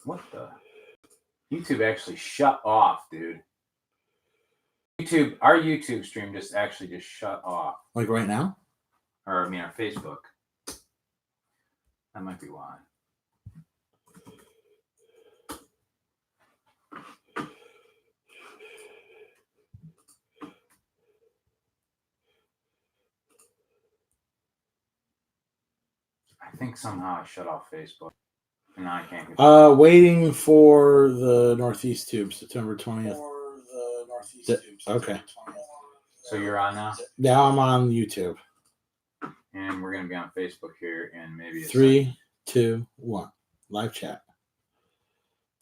What the? YouTube actually shut off, dude. Our YouTube stream just shut off. Like right now? Or, I mean, our Facebook. That might be why. I think somehow I shut off Facebook. And now I can't. Waiting for the Northeast Tube, September 20th. Okay. So you're on now? Now I'm on YouTube. And we're going to be on Facebook here in maybe 3, 2, 1. Live chat.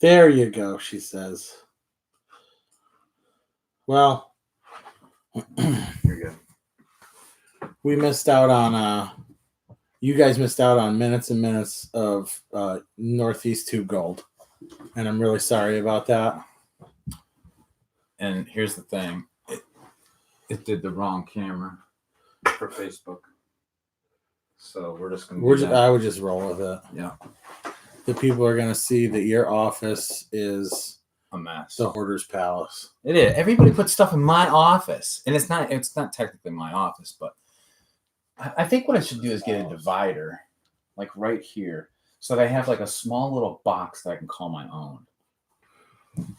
There you go, she says. Well, you're good. We missed out on you guys missed out on minutes and minutes of Northeast Tube Gold. And I'm really sorry about that. And here's the thing. It did the wrong camera for Facebook. So we're just going to I would just roll with it. Yeah. The people are going to see that your office is a mess. The hoarder's palace. It is. Everybody puts stuff in my office. And it's not technically my office, but I think what I should do is get a divider, like right here, so that I have like a small little box that I can call my own.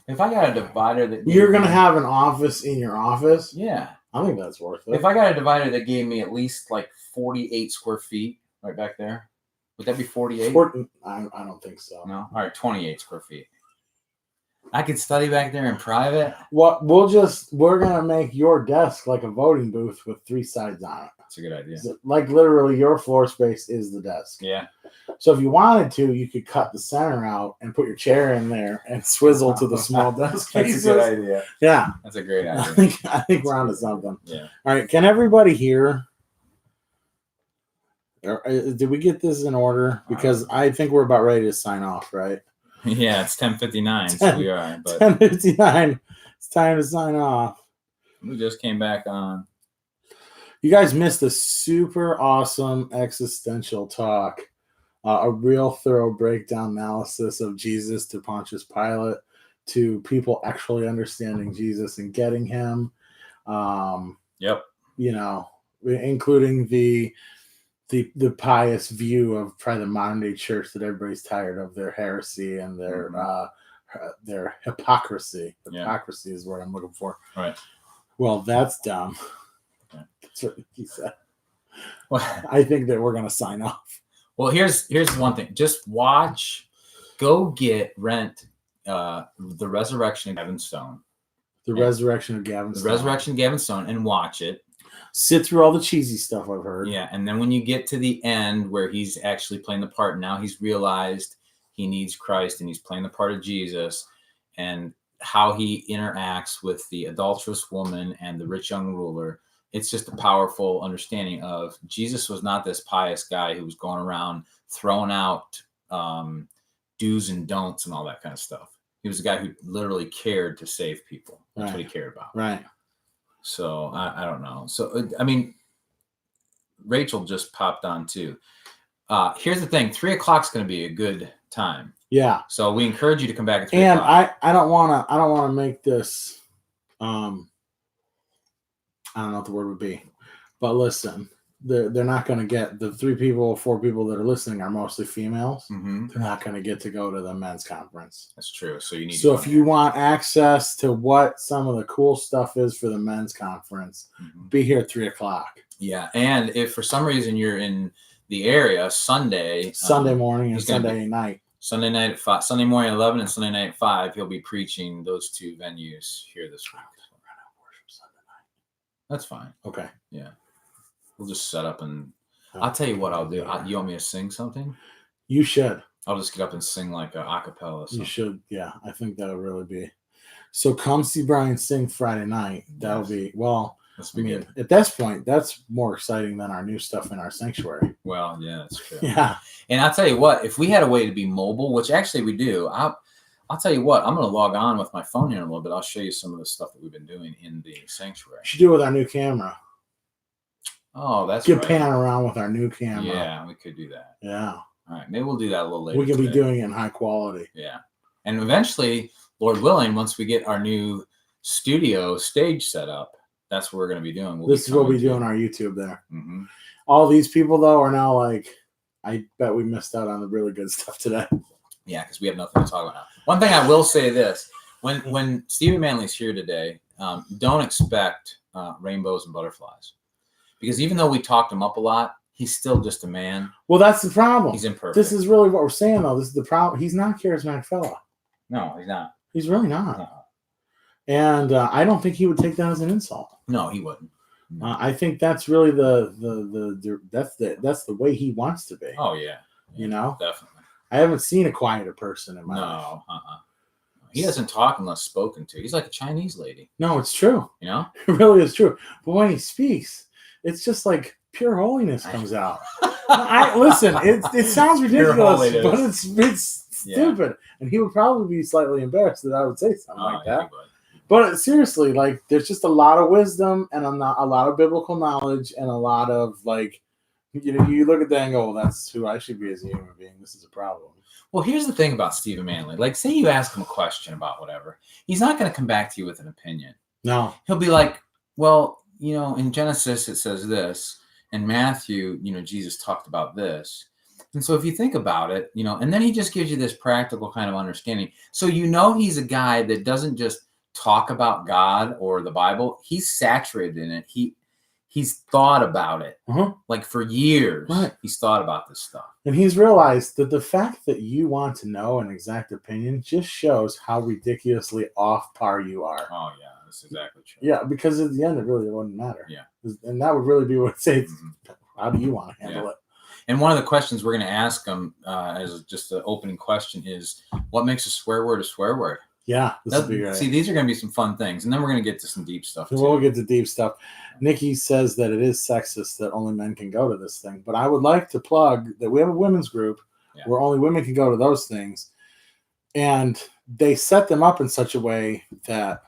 If I got a divider that you're gonna have an office in your office, yeah, I think that's worth it. If I got a divider that gave me at least like 48 square feet, right back there, would that be 48? I don't think so. No, all right, 28 square feet. I could study back there in private. What we're gonna make your desk like a voting booth with 3 sides on it. That's a good idea. So, like literally, your floor space is the desk. Yeah. So if you wanted to, you could cut the center out and put your chair in there and swizzle to the small desk. That's a good idea. Yeah, that's a great idea. I think we're onto something. Yeah. All right. Can everybody hear? Did we get this in order? Because I think we're about ready to sign off, right? Yeah, it's 10:59, so we are. But 10:59. It's time to sign off. We just came back on. You guys missed a super awesome existential talk. A real thorough breakdown analysis of Jesus to Pontius Pilate, to people actually understanding Jesus and getting him. Yep. You know, including the pious view of probably the modern day church that everybody's tired of their heresy and their hypocrisy. Hypocrisy is what I'm looking for. Right. Well, that's dumb. Yeah. That's what he said. Well, I think that we're going to sign off. Well, here's one thing. Just rent The Resurrection of Gavin Stone. The Resurrection of Gavin Stone, and watch it. Sit through all the cheesy stuff I've heard. Yeah, and then when you get to the end where he's actually playing the part, now he's realized he needs Christ and he's playing the part of Jesus, and how he interacts with the adulterous woman and the rich young ruler. It's just a powerful understanding of Jesus was not this pious guy who was going around throwing out do's and don'ts and all that kind of stuff. He was a guy who literally cared to save people. That's what he cared about. Right. So I don't know. So, I mean, Rachel just popped on too. Here's the thing. 3:00 is going to be a good time. Yeah. So we encourage you to come back at 3:00. And I don't want to make this, I don't know what the word would be, but listen, they're not going to get the 4 people that are listening are mostly females. Mm-hmm. They're not going to get to go to the men's conference. That's true. So you need. So if you want access to what some of the cool stuff is for the men's conference, be here at 3:00. Yeah, and if for some reason you're in the area, Sunday morning and Sunday night. Sunday night at 5, Sunday morning at 11, and Sunday night at 5. He'll be preaching those 2 venues here this week. That's fine. Okay. Yeah. We'll just set up and I'll tell you what I'll do. You want me to sing something? You should. I'll just get up and sing like a acapella. You should. Yeah. I think that'll really be. So come see Brian sing Friday night. That'll be, well, good. At this point, that's more exciting than our new stuff in our sanctuary. Well, yeah, that's true. Yeah. And I'll tell you what, if we had a way to be mobile, which actually we do, I'll tell you what, I'm going to log on with my phone here in a little bit. I'll show you some of the stuff that we've been doing in the sanctuary. We should do it with our new camera. Oh, that's right. Pan around with our new camera. Yeah, we could do that. Yeah. All right. Maybe we'll do that a little later. We could be doing it in high quality. Yeah. And eventually, Lord willing, once we get our new studio stage set up, that's what we're going to be doing. This is what we do on our YouTube there. Mm-hmm. All these people, though, are now like, I bet we missed out on the really good stuff today. Yeah, because we have nothing to talk about now. One thing I will say this. When Stephen Manley's here today, don't expect rainbows and butterflies. Because even though we talked him up a lot, he's still just a man. Well, that's the problem. He's imperfect. This is really what we're saying, though. This is the problem. He's not a charismatic fella. No, he's not. He's really not. No. And I don't think he would take that as an insult. No, he wouldn't. I think that's really that's the way he wants to be. Oh yeah, you know, definitely. I haven't seen a quieter person in my life. No, he doesn't talk unless spoken to. He's like a Chinese lady. No, it's true. You know, it really is true. But when he speaks, it's just like pure holiness comes out. Listen, it sounds ridiculous, but it's stupid. And he would probably be slightly embarrassed that I would say something like that. But seriously, like, there's just a lot of wisdom and a lot of biblical knowledge and a lot of, like, you know, you look at that and go, well, that's who I should be as a human being. This is a problem. Well, here's the thing about Stephen Manley. Like, say you ask him a question about whatever. He's not going to come back to you with an opinion. No. He'll be like, well, you know, in Genesis it says this. In Matthew, you know, Jesus talked about this. And so if you think about it, you know, and then he just gives you this practical kind of understanding. So you know he's a guy that doesn't just talk about God or the Bible. He's saturated in it. He's thought about it. Like for years. Right. He's thought about this stuff. And he's realized that the fact that you want to know an exact opinion just shows how ridiculously off par you are. Oh, yeah. That's exactly true. Yeah, because at the end, it really wouldn't matter. Yeah. And that would really be what it says. How do you want to handle it? And one of the questions we're going to ask him as just the opening question is, what makes a swear word a swear word? Yeah, this would be great. See, these are going to be some fun things. And then we're going to get to some deep stuff, too. We'll get to deep stuff. Nikki says that it is sexist that only men can go to this thing. But I would like to plug that we have a women's group where only women can go to those things. And they set them up in such a way that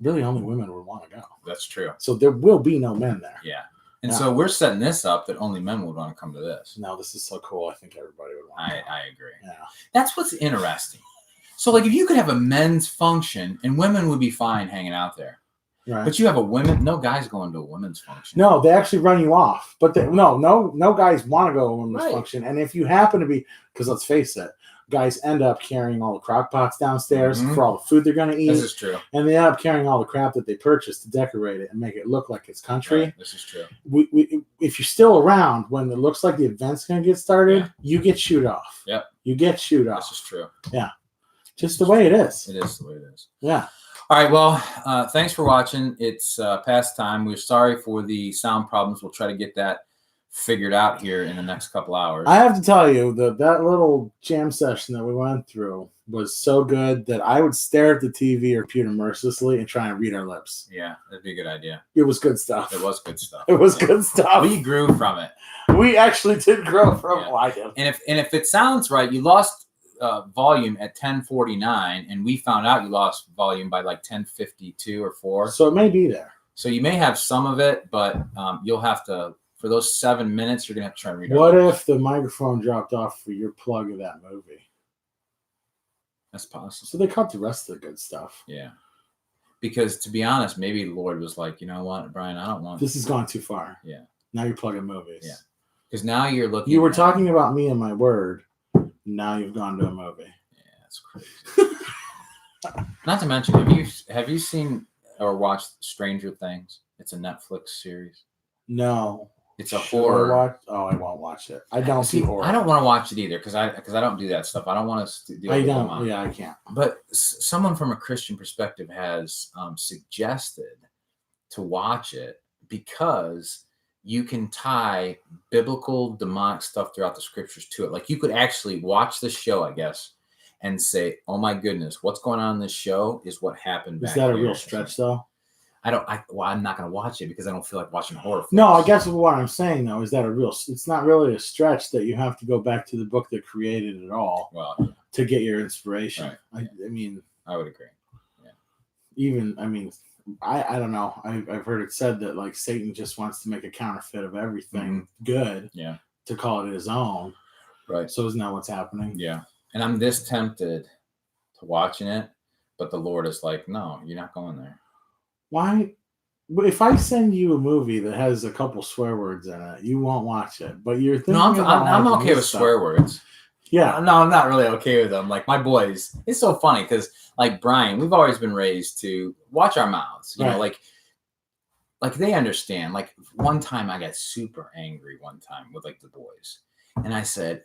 really only women would want to go. That's true. So there will be no men there. Yeah. And so we're setting this up that only men would want to come to this. No, this is so cool. I think everybody would want to. I agree. Yeah. That's what's interesting. So, like, if you could have a men's function and women would be fine hanging out there. Right. But you have no guys going to a women's function. No, they actually run you off. But no guys want to go to a women's function. And if you happen to be, because let's face it, guys end up carrying all the crock pots downstairs for all the food they're going to eat. This is true. And they end up carrying all the crap that they purchased to decorate it and make it look like it's country. Right. This is true. If you're still around when it looks like the event's going to get started, you get shooed off. Yep. You get shooed off. This is true. Yeah. Just the way it is. It is the way it is. Yeah. All right. Well, thanks for watching. It's past time. We're sorry for the sound problems. We'll try to get that figured out here in the next couple hours. I have to tell you that little jam session that we went through was so good that I would stare at the TV or computer mercilessly and try and read our lips. Yeah, that'd be a good idea. It was good stuff. It was good stuff. It was good stuff. We grew from it. We actually did grow from it. Well, I did. And if it sounds right, you lost volume at 10:49, and we found out you lost volume by like 10:52 or 4. So it may be there. So you may have some of it, but you'll have to, for those 7 minutes, you're gonna have to try and read. What if the microphone dropped off for your plug of that movie? That's possible. So they cut the rest of the good stuff. Yeah. Because to be honest, maybe the Lord was like, you know what, Brian, I don't want this has gone too far. Yeah. Now you're plugging movies. Yeah. Because now you're looking. You were talking about me and my word. Now you've gone to a movie. Yeah, that's crazy. Not to mention, have you seen or watched Stranger Things? It's a Netflix series. No. It's a horror. I won't watch it. I don't see horror. I don't want to watch it either because I don't do that stuff. I don't want to deal with it. Yeah, I can't. But someone from a Christian perspective has suggested to watch it because you can tie biblical demonic stuff throughout the scriptures to it. Like you could actually watch the show, I guess, and say, "Oh my goodness, what's going on in this show is what happened." Is that a real stretch, though? I'm not going to watch it because I don't feel like watching horror films. No, I guess what I'm saying though is that it's not really a stretch that you have to go back to the book that created it all to get your inspiration. Right. I mean, I would agree. Yeah. Even, I don't know. I've heard it said that like Satan just wants to make a counterfeit of everything good to call it his own. Right. So isn't that what's happening? Yeah. And I'm this tempted to watching it, but the Lord is like, no, you're not going there. Why? But if I send you a movie that has a couple swear words in it, you won't watch it. But you're thinking No, I'm watching okay this with stuff. swear words. Yeah. No, I'm not really okay with them. Like my boys, it's so funny because like Brian, we've always been raised to watch our mouths. You know, like they understand. Like one time I got super angry one time with like the boys. And I said,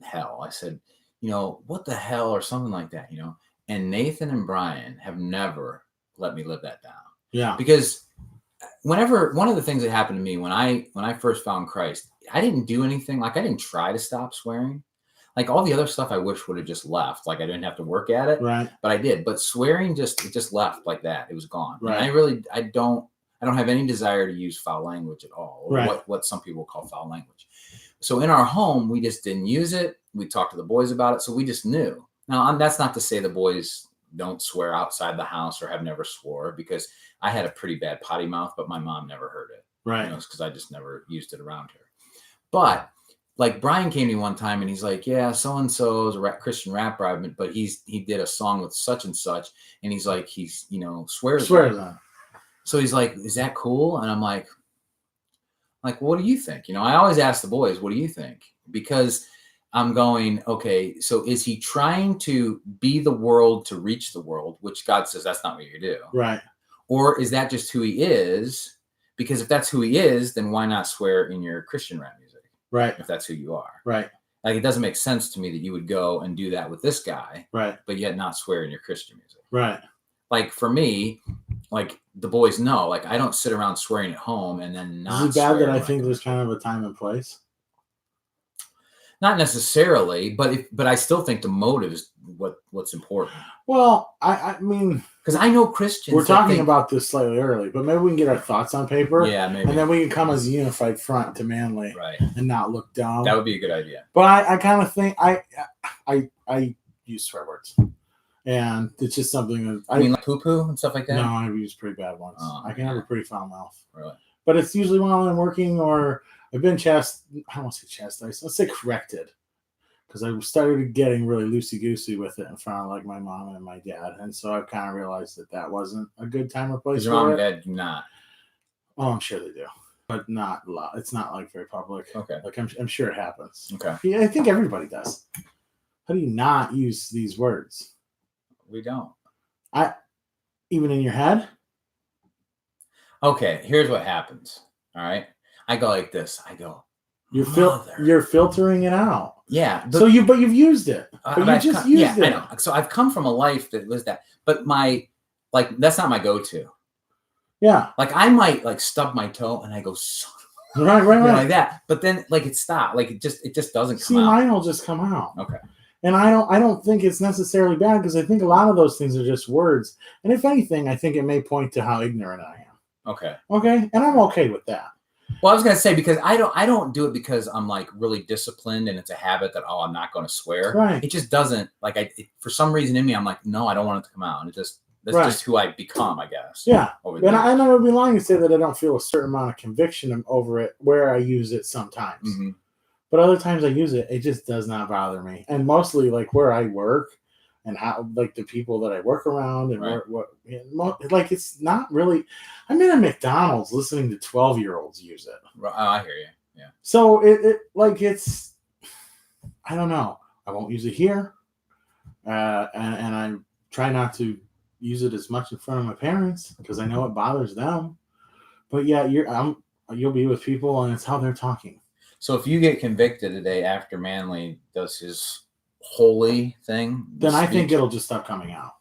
hell. I said, you know, what the hell or something like that, you know. And Nathan and Brian have never let me live that down. Yeah. Because whenever one of the things that happened to me when I first found Christ, I didn't do anything. Like I didn't try to stop swearing. Like all the other stuff I wish would have just left. Like I didn't have to work at it. Right. But I did. But swearing it just left like that. It was gone. Right. And I don't have any desire to use foul language at all, or right. what some people call foul language. So in our home, we just didn't use it. We talked to the boys about it. So we just knew. Now, that's not to say the boys don't swear outside the house or have never swore, because I had a pretty bad potty mouth, but my mom never heard it. Right. You know, because I just never used it around her. But like Brian came to me one time and he's like, yeah, so-and-so is a Christian rapper, but he did a song with such and such. And he's like, you know, swears on it. So he's like, is that cool? And I'm like, what do you think? You know, I always ask the boys, what do you think? Because I'm going, okay, so is he trying to be the world to reach the world, which God says that's not what you do. Right. Or is that just who he is? Because if that's who he is, then why not swear in your Christian rap music? Right. If that's who you are. Right. Like, it doesn't make sense to me that you would go and do that with this guy. Right. But yet not swear in your Christian music. Right. Like for me, like the boys know, like I don't sit around swearing at home and then not. Is it bad that I think there's kind of a time and place? Not necessarily, but I still think the motive is what's important. Well, I mean, because I know Christians. We're talking about this slightly early, but maybe we can get our thoughts on paper. Yeah, maybe, and then we can come as a unified front to Manly, right, and not look dumb. That would be a good idea. But I kind of think I use swear words. And it's just something that I mean, like poo-poo and stuff like that? No, I've used pretty bad ones. I can have a pretty foul mouth. Really? But it's usually while I'm working or I've been I don't want to say chastised. Let's say corrected. Because I started getting really loosey-goosey with it in front of like my mom and my dad. And so I've kind of realized that wasn't a good time or place. Your mom and dad do not? Oh, I'm sure they do. But not a lot. It's not like very public. Okay. Like I'm sure it happens. Okay. Yeah, I think everybody does. How do you not use these words? We don't. Even in your head? Okay, here's what happens. All right. I go like this. I go, you're filtering it out. Yeah. But you've used it. But you just used it. I know. So I've come from a life that was that. But that's not my go-to. Yeah. Like I might like stub my toe and I go right. Like that. But then like it stopped. Like it just doesn't come out. Mine will just come out. Okay. And I don't think it's necessarily bad because I think a lot of those things are just words. And if anything, I think it may point to how ignorant I am. Okay. Okay. And I'm okay with that. Well, I was gonna say because I don't do it because I'm like really disciplined and it's a habit that I'm not going to swear. Right. It just doesn't for some reason in me I'm like no, I don't want it to come out. And that's just who I become, I guess. Yeah. And I would be lying to say that I don't feel a certain amount of conviction over it where I use it sometimes. Mm-hmm. But other times I use it, it just does not bother me. And mostly like where I work and how like the people that I work around and like it's not really. I'm in a McDonald's listening to 12-year-olds use it. Oh, I hear you. Yeah. So it's I don't know. I won't use it here, and I try not to use it as much in front of my parents because I know it bothers them. But yeah, you'll be with people and it's how they're talking. So if you get convicted today after Manly does his holy thing, then I think it'll just stop coming out.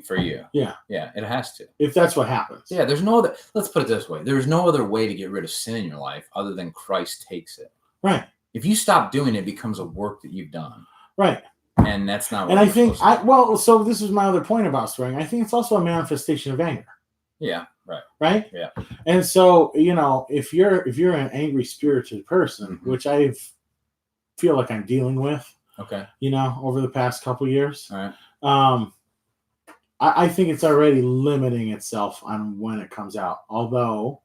For you. Yeah. Yeah, it has to. If that's what happens. Yeah, there's no other, let's put it this way. There's no other way to get rid of sin in your life other than Christ takes it. Right. If you stop doing it, it becomes a work that you've done. Right. And that's not what And I think so this is my other point about swearing. I think it's also a manifestation of anger. Yeah. Right. Right? Yeah. And so, if you're an angry spirited person, mm-hmm. which I feel like I'm dealing with, okay, over the past couple years, all right. I think it's already limiting itself on when it comes out. Although,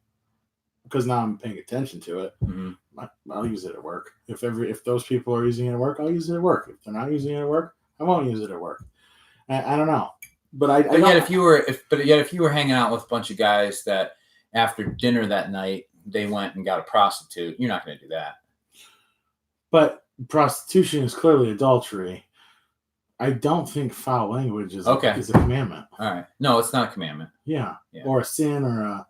because now I'm paying attention to it, mm-hmm. I'll use it at work. If those people are using it at work, I'll use it at work. If they're not using it at work, I won't use it at work. I don't know, but I But don't, yet, if you were hanging out with a bunch of guys that after dinner that night they went and got a prostitute, you're not going to do that. But prostitution is clearly adultery. I don't think foul language is a commandment. All right. No, it's not a commandment. Yeah. Or a sin or a...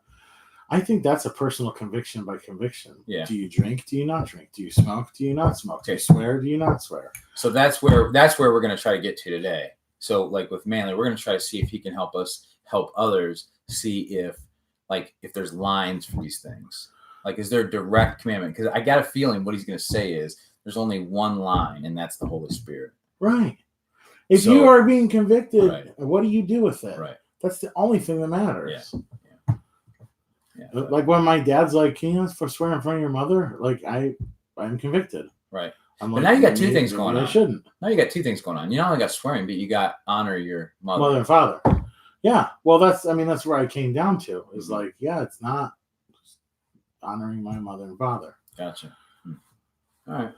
I think that's a personal conviction by conviction. Yeah. Do you drink? Do you not drink? Do you smoke? Do you not smoke? Do you swear? Do you not swear? So that's where we're going to try to get to today. So like with Manley, we're going to try to see if he can help us help others see if there's lines for these things. Like, is there a direct commandment? Because I got a feeling what he's going to say is there's only one line, and that's the Holy Spirit. Right. If you are being convicted, what do you do with it? Right. That's the only thing that matters. Yeah. Like when my dad's like, "Can you swear in front of your mother?" Like I'm convicted. Right. I'm but like, now you got two things going on. I shouldn't. Now you got two things going on. You not only got swearing, but you got honor your mother and father. Yeah. Well, that's where I came down to. Is like, it's not honoring my mother and father. Gotcha. All right.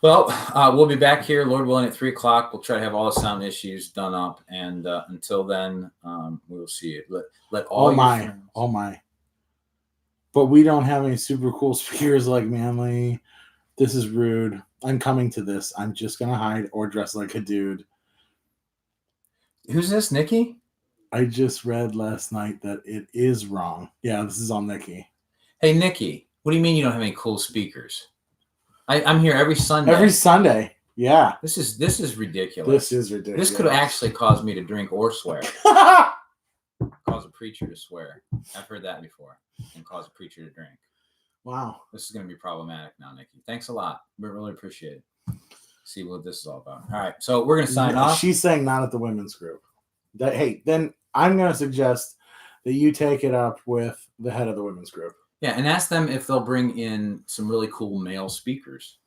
Well, we'll be back here, Lord willing, at 3:00. We'll try to have all the sound issues done up, and until then, we will see you. Let all my. But we don't have any super cool speakers like Manly. This is rude. I'm coming to this. I'm just gonna hide or dress like a dude. Who's this, Nikki? I just read last night that it is wrong. Yeah, this is on Nikki. Hey, Nikki, what do you mean you don't have any cool speakers? I'm here every Sunday. Every Sunday, yeah. This is ridiculous. This is ridiculous. This could actually cause me to drink or swear. Cause a preacher to swear. I've heard that before. And cause a preacher to drink. Wow. This is going to be problematic now, Nikki. Thanks a lot. We really appreciate it. See what this is all about. All right, so we're going to sign off. She's saying not at the women's group. Then I'm going to suggest that you take it up with the head of the women's group. Yeah, and ask them if they'll bring in some really cool male speakers.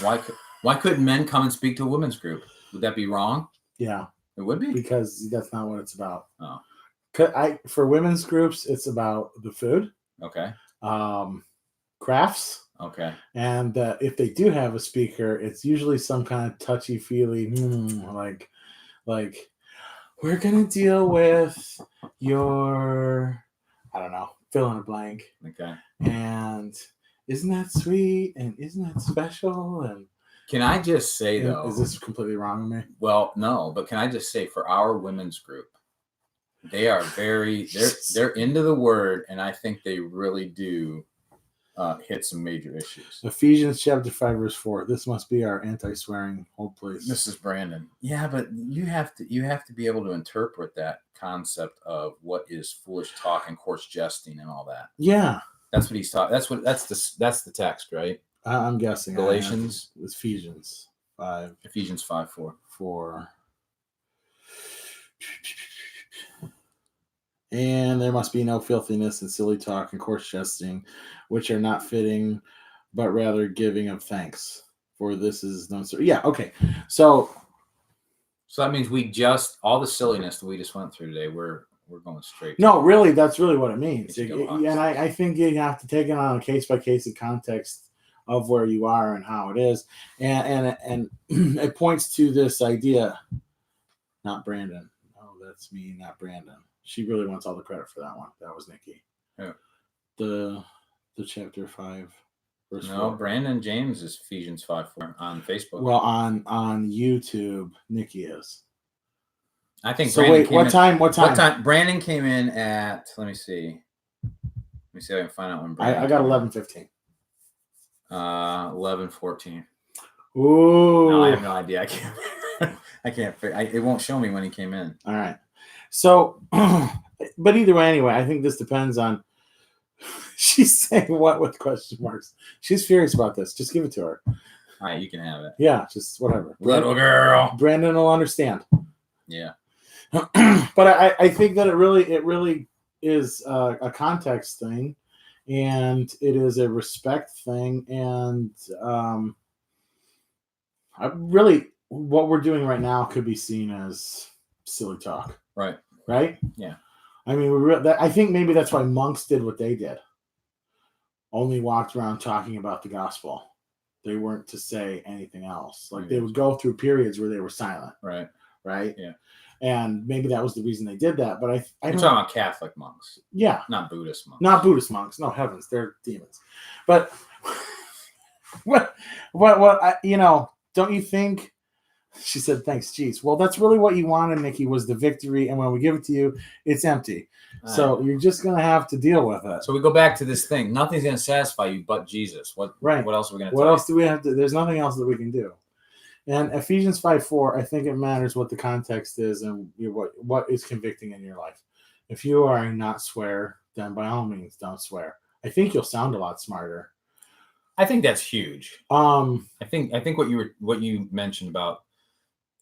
Why couldn't men come and speak to a women's group? Would that be wrong? Yeah. It would be? Because that's not what it's about. Oh. For women's groups, it's about the food. Okay. Crafts. Okay. And if they do have a speaker, it's usually some kind of touchy-feely, like we're going to deal with your, I don't know, fill in a blank. Okay. And isn't that sweet? And isn't that special? And can I just say, though, is this completely wrong with me? Well, no, but can I just say, for our women's group, they are they're into the word, and I think they really do hit some major issues. Ephesians chapter 5 verse 4. This must be our anti-swearing hold, please. This is Brandon. Yeah, but you have to be able to interpret that concept of what is foolish talk and coarse jesting and all that. Yeah, that's what he's talking. That's the text, right? I'm guessing Galatians. Ephesians 5. Ephesians 5:4. And there must be no filthiness and silly talk and coarse jesting, which are not fitting, but rather giving of thanks. For this is no. Yeah. Okay. So that means all the silliness that we just went through today, we're going straight. No, really, that's really what it means. And I think you have to take it on a case by case context of where you are and how it is, and it points to this idea. Not Brandon. Oh, that's me, not Brandon. She really wants all the credit for that one. That was Nikki. Yeah. The chapter 5 verse 4. No, Brandon James is Ephesians 5:4 on Facebook. Well, on YouTube, Nikki is. I think. So Brandon What time? Brandon came in at. Let me see. Let me see if I can find out when. I got 11:15. 11:14. Ooh. No, I have no idea. I can't. I can't. It won't show me when he came in. All right. So, but either way, anyway, I think this depends on. She's saying what with question marks. She's furious about this. Just give it to her. All right, you can have it. Yeah, just whatever. Little girl. Brandon will understand. Yeah. But I think that it really is a context thing, and it is a respect thing, and really what we're doing right now could be seen as silly talk. Right. Right? Yeah. I mean, I think maybe that's why monks did what they did. Only walked around talking about the gospel. They weren't to say anything else. Like Yeah. they would go through periods where they were silent, Right. right? Yeah. And maybe that was the reason they did that. But I You're don't. talking about Catholic monks, Yeah, not Buddhist monks. not Buddhist monks. No heavens, they're demons. But what don't you think? She said, thanks, geez. Well, that's really what you wanted, Nikki, was the victory. And when we give it to you, it's empty. So you're just going to have to deal with it. So we go back to this thing. Nothing's going to satisfy you but Jesus. What else are we going to What else do we have to? There's nothing else that we can do. And Ephesians 5:4, I think it matters what the context is and what is convicting in your life. If you are not swear, then by all means, don't swear. I think you'll sound a lot smarter. I think that's huge. I think what you mentioned about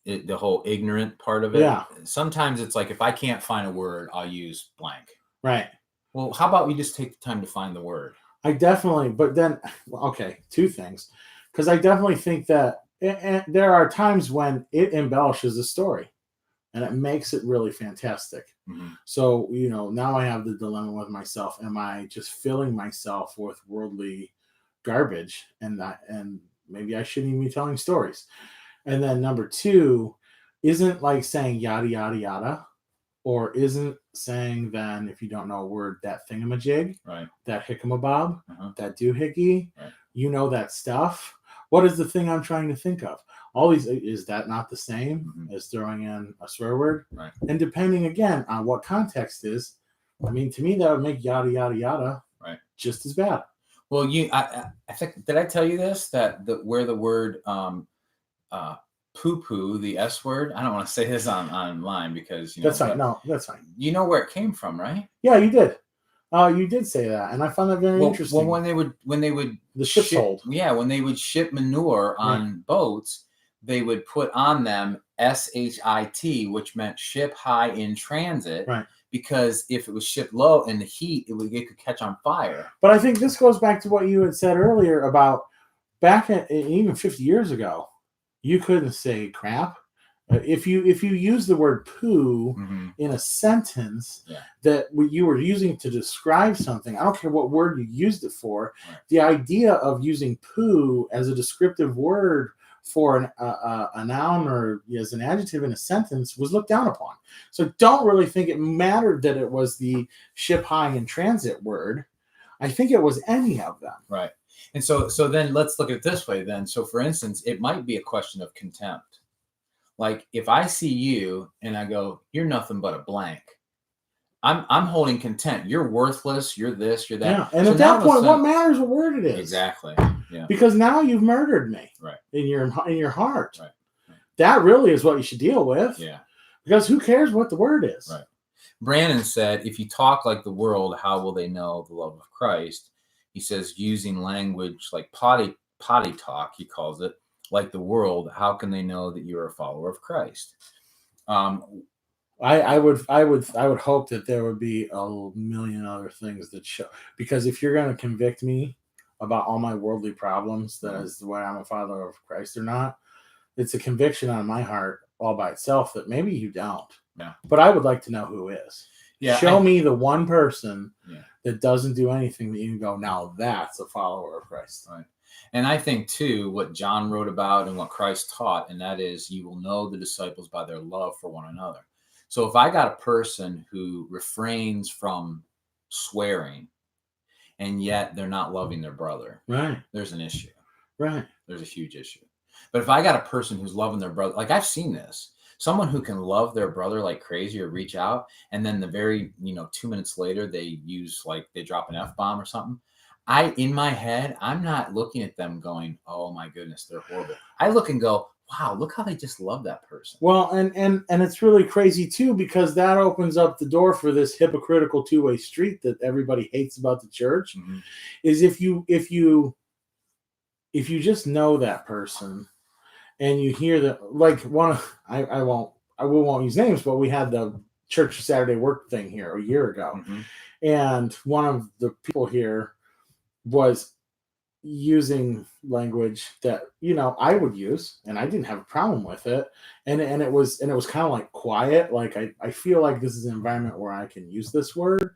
the whole ignorant part of it. Yeah. Sometimes it's like if I can't find a word, I'll use blank. Right. Well, how about we just take the time to find the word? I definitely, but then, okay, two things. Because I definitely think that there are times when it embellishes a story and it makes it really fantastic. Mm-hmm. So, now I have the dilemma with myself. Am I just filling myself with worldly garbage and maybe I shouldn't even be telling stories? And then number two, isn't like saying yada, yada, yada, or isn't saying then, if you don't know a word, that thingamajig, right? That hickamabob, that doohickey, right. That stuff. What is the thing I'm trying to think of? All these, is that not the same as throwing in a swear word? Right. And depending again on what context is, I mean, to me that would make yada, yada, yada right just as bad. Well, I think, did I tell you this, that where the word poo-poo, the S word, I don't want to say this online because that's fine. No, that's fine. You know where it came from, right? Yeah, you did. You did say that, and I found that very interesting. Well, when they would the ship's hold. Yeah, when they would ship manure on boats, they would put on them SHIT, which meant ship high in transit. Right. Because if it was shipped low in the heat, it could catch on fire. But I think this goes back to what you had said earlier about back even 50 years ago, you couldn't say crap. If you use the word poo in a sentence that you were using to describe something, I don't care what word you used it for, the idea of using poo as a descriptive word for a noun or as an adjective in a sentence was looked down upon. So don't really think it mattered that it was the ship high in transit word. I think it was any of them. Right. And so then let's look at it this way then. So for instance, it might be a question of contempt. Like if I see you and I go, you're nothing but a blank, I'm holding contempt. You're worthless. You're this, you're that. Yeah. And so at that point, what matters what word it is? Exactly. Yeah. Because now you've murdered me. Right. In your heart. Right. That really is what you should deal with. Yeah. Because who cares what the word is? Right. Brandon said, if you talk like the world, how will they know the love of Christ? He says, using language like potty talk, he calls it, like the world, how can they know that you're a follower of Christ? I would hope that there would be a million other things that show, because if you're going to convict me about all my worldly problems, that is the way I'm a follower of Christ or not, it's a conviction on my heart all by itself that maybe you don't. Yeah. But I would like to know who is. Yeah. Show me the one person that doesn't do anything that you can go, now that's a follower of Christ. Right. And I think, too, what John wrote about and what Christ taught, and that is you will know the disciples by their love for one another. So if I got a person who refrains from swearing and yet they're not loving their brother, right, there's an issue. Right. There's a huge issue. But if I got a person who's loving their brother, like I've seen this, someone who can love their brother like crazy or reach out, and then the very, 2 minutes later, they drop an F-bomb or something. In my head, I'm not looking at them going, oh my goodness, they're horrible. I look and go, wow, look how they just love that person. Well, and it's really crazy too, because that opens up the door for this hypocritical two-way street that everybody hates about the church. Mm-hmm. Is if you just know that person and you hear that, like we won't use names, but we had the church Saturday work thing here a year ago. Mm-hmm. And one of the people here was using language that I would use, and I didn't have a problem with it, and it was kind of like quiet, like I feel like this is an environment where I can use this word.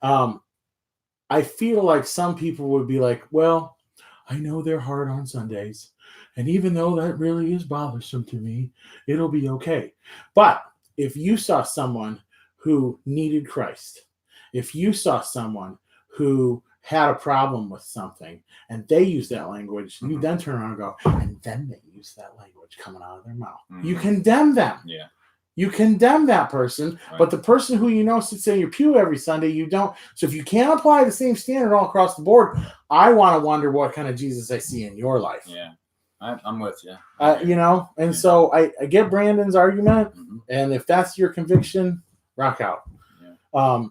I feel like some people would be like, well, I know they're hard on Sundays. And even though that really is bothersome to me, it'll be okay. But if you saw someone who needed Christ, if you saw someone who had a problem with something and they use that language, you then turn around and go, and then they use that language coming out of their mouth. You condemn them. Yeah. You condemn that person, but the person who you know sits in your pew every Sunday, you don't. So if you can't apply the same standard all across the board, I want to wonder what kind of Jesus I see in your life. Yeah, I'm with you. And so I get Brandon's argument, and if that's your conviction, rock out. Yeah.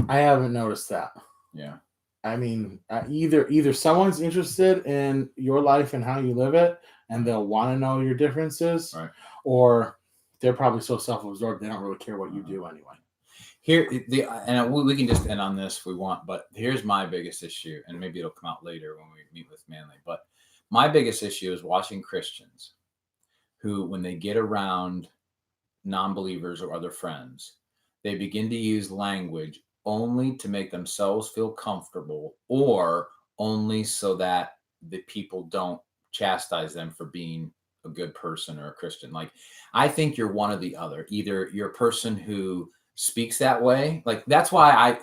I haven't noticed that. Yeah. I mean, either someone's interested in your life and how you live it, and they'll want to know your differences, right, or they're probably so self-absorbed they don't really care what you do anyway. And we can just end on this if we want, but here's my biggest issue, and maybe it'll come out later when we meet with Manly. But my biggest issue is watching Christians who, when they get around non-believers or other friends, they begin to use language only to make themselves feel comfortable, or only so that the people don't chastise them for being a good person or a Christian. Like, I think you're one or the other. Either you're a person who speaks that way. Like, that's why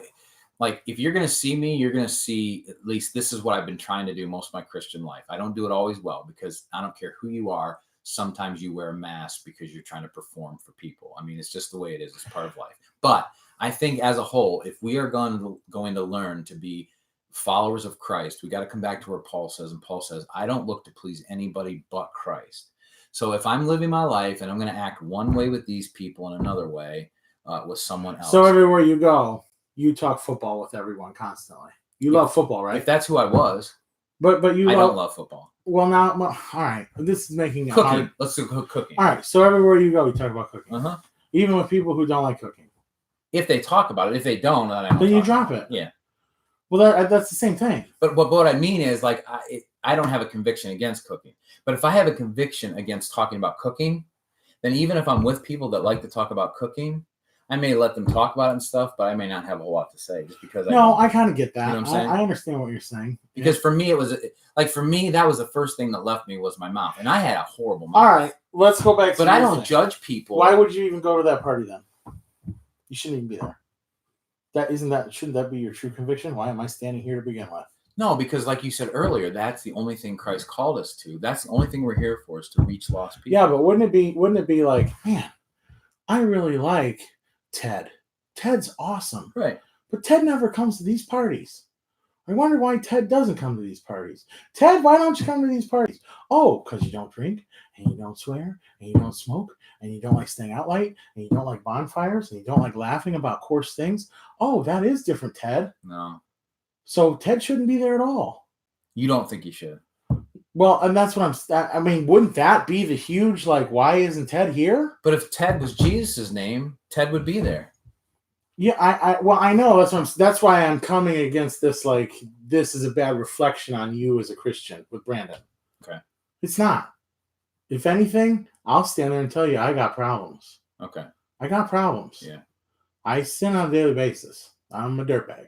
if you're going to see me, you're going to see, at least this is what I've been trying to do most of my Christian life. I don't do it always well, because I don't care who you are. Sometimes you wear a mask because you're trying to perform for people. I mean, it's just the way it is. It's part of life. But I think as a whole, if we are going to learn to be followers of Christ, we got to come back to where Paul says, and Paul says, I don't look to please anybody but Christ. So if I'm living my life and I'm going to act one way with these people and another way with someone else. So everywhere you go, you talk football with everyone constantly. You love football, right? If that's who I was. But I don't love football. Well, now, all right. This is making it cooking. hard. Let's do cooking. All right. So everywhere you go, you talk about cooking. Uh-huh. Even with people who don't like cooking. If they talk about it. If they don't, then you drop it. Yeah. Well, that's the same thing. But what I mean is, like, I don't have a conviction against cooking. But if I have a conviction against talking about cooking, then even if I'm with people that like to talk about cooking, I may let them talk about it and stuff, but I may not have a whole lot to say just because. I kind of get that. You know what I'm saying? I understand what you're saying. Because for me, it was that was the first thing that left me was my mouth, and I had a horrible mouth. All right, let's go back. But I don't judge people. Why would you even go to that party then? You shouldn't even be there. Shouldn't that be your true conviction? Why am I standing here to begin with? No, because like you said earlier, that's the only thing Christ called us to. That's the only thing we're here for, is to reach lost people. Yeah, but wouldn't it be like, man, I really like Ted. Ted's awesome. Right. But Ted never comes to these parties. I wonder why Ted doesn't come to these parties. Ted, why don't you come to these parties? Oh, because you don't drink, and you don't swear, and you don't smoke, and you don't like staying out late, and you don't like bonfires, and you don't like laughing about coarse things. Oh, that is different, Ted. No. So Ted shouldn't be there at all. You don't think he should? Well, and that's what I mean, wouldn't that be the huge, like, why isn't Ted here? But if Ted was Jesus' name, Ted would be there. Yeah, I know. That's why I'm coming against this, like, this is a bad reflection on you as a Christian with Brandon. Okay. It's not. If anything, I'll stand there and tell you I got problems. Okay. I got problems. Yeah. I sin on a daily basis. I'm a dirtbag.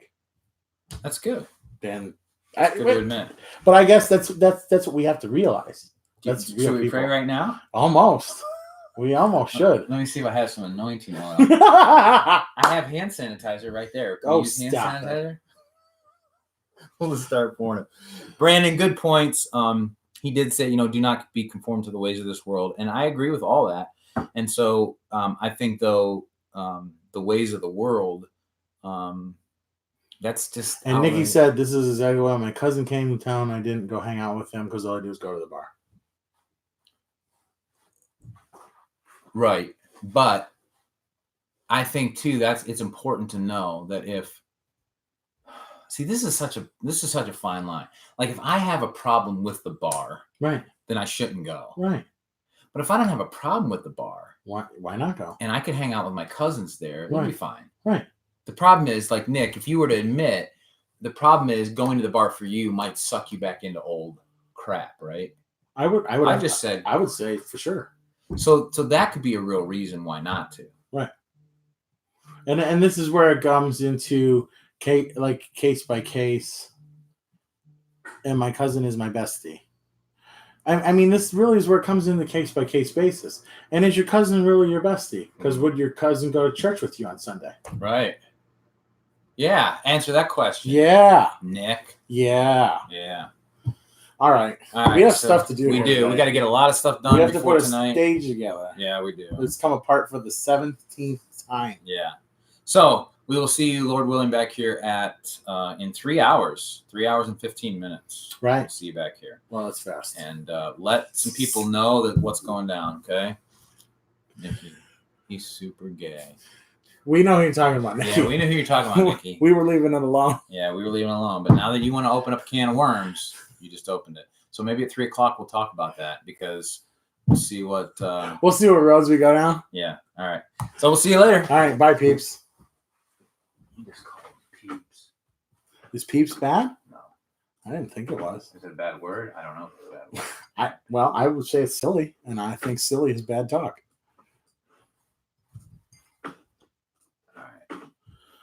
That's good. Then That's good to admit. But I guess that's what we have to realize. Should we pray right now? Almost. We almost should. Let me see if I have some anointing oil. I have hand sanitizer right there. Can you use hand sanitizer? We'll just start pouring it. Brandon, good points. He did say, do not be conformed to the ways of this world. And I agree with all that. And so I think, though, the ways of the world, that's just. And Nikki said, this is exactly why my cousin came to town. I didn't go hang out with him because all I do is go to the bar. Right. But I think, too, it's important to know that this is such a fine line. Like, if I have a problem with the bar, right, then I shouldn't go. Right. But if I don't have a problem with the bar, why not go? And I could hang out with my cousins there, it'll be fine. Right. The problem is, like, Nick, if you were to admit, the problem is going to the bar for you might suck you back into old crap, right? I would say for sure. So that could be a real reason why not to. Right. And this is where it comes into case by case and my cousin is my bestie. I mean, this really is where it comes in the case by case basis. And is your cousin really your bestie? Because would your cousin go to church with you on Sunday? Right. Yeah. Answer that question. Yeah. Nick. Yeah. Yeah. All right. We have stuff to do. We here do. today. We got to get a lot of stuff done we have before to put tonight. A stage together. Yeah, we do. Let's come apart for the 17th time. Yeah. So we will see you, Lord willing, back here at in 3 hours. 3 hours and 15 minutes. Right. We'll see you back here. Well, that's fast. And let some people know that what's going down. Okay. Nikki, he's super gay. We know who you're talking about, Nikki. Yeah, we know who you're talking about, Nikki. We were leaving it alone. Yeah, we were leaving it alone. But now that you want to open up a can of worms, you just opened it. So maybe at 3 o'clock we'll talk about that because we'll see what we'll see what roads we go down. Yeah. All right. So we'll see you later. All right. Bye, peeps. You just called him peeps. Is peeps bad? No. I didn't think it was. Is it a bad word? I don't know if it's a bad word. I would say it's silly, and I think silly is bad talk.